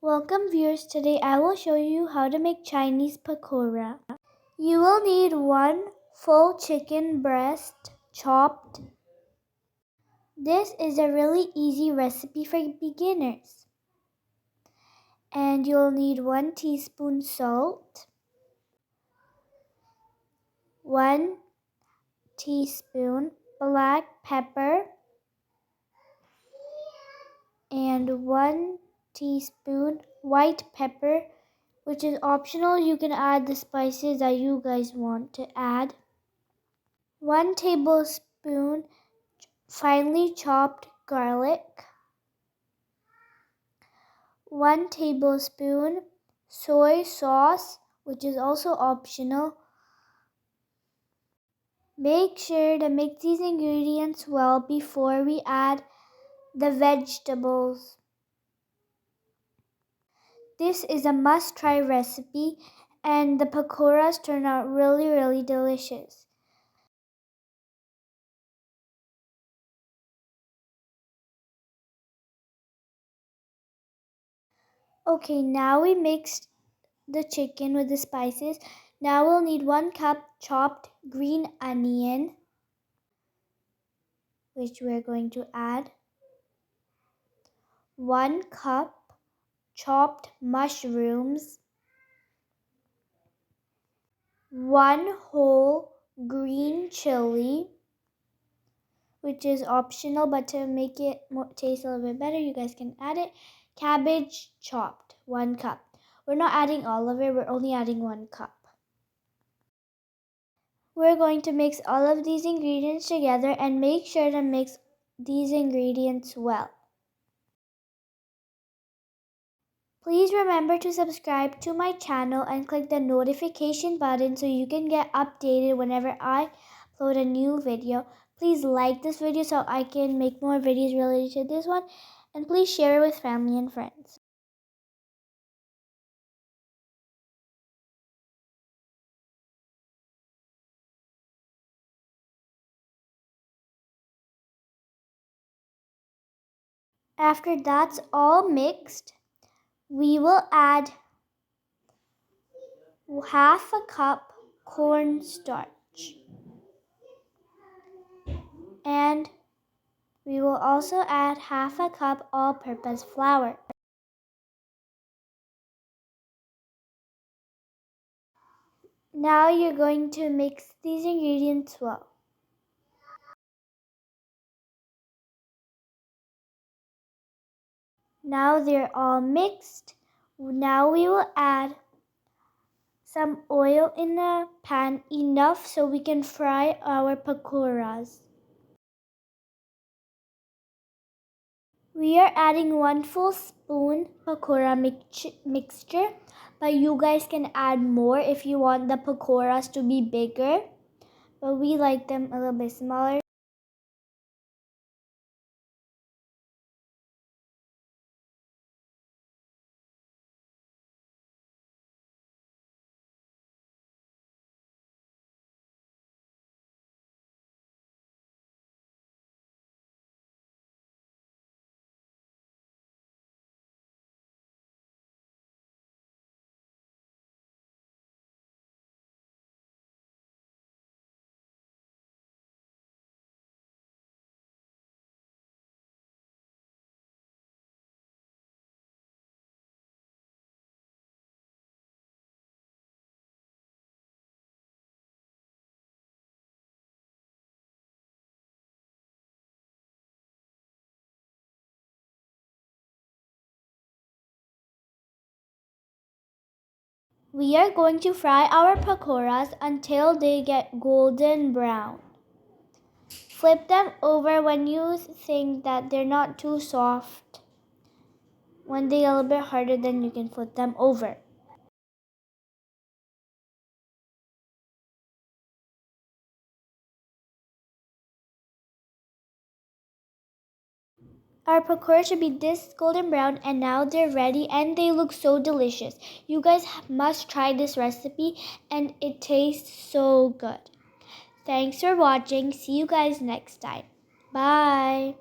Welcome viewers, today I will show you how to make Chinese pakora. You will need 1 full chicken breast chopped. This is a really easy recipe for beginners. And you'll need 1 teaspoon salt, 1 teaspoon black pepper, and 1 teaspoon white pepper, which is optional. You can add the spices that you guys want to add. 1 tablespoon finely chopped garlic, 1 tablespoon soy sauce, which is also optional. Make sure to mix these ingredients well before we add the vegetables. This is a must-try recipe, and the pakoras turn out really delicious. Okay, now we mixed the chicken with the spices. Now we'll need 1 cup chopped green onion, which we're going to add. 1 cup chopped mushrooms. 1 whole green chili, which is optional, but to make it taste a little bit better, you guys can add it. Cabbage chopped, 1 cup. We're not adding all of it, we're only adding 1 cup. We're going to mix all of these ingredients together and make sure to mix these ingredients well. Please remember to subscribe to my channel and click the notification button so you can get updated whenever I upload a new video. Please like this video so I can make more videos related to this one, and please share it with family and friends. After that's all mixed, we will add half a cup cornstarch, and we will also add half a cup all-purpose flour. Now you're going to mix these ingredients well. Now they're all mixed. Now we will add some oil in the pan, enough so we can fry our pakoras. We are adding 1 full spoon pakora mixture, but you guys can add more if you want the pakoras to be bigger, but we like them a little bit smaller. We are going to fry our pakoras until they get golden brown. Flip them over when you think that they're not too soft. When they get a little bit harder, then you can flip them over. Our pakora should be this golden brown, and now they're ready and they look so delicious. You guys must try this recipe and it tastes so good. Thanks for watching. See you guys next time. Bye.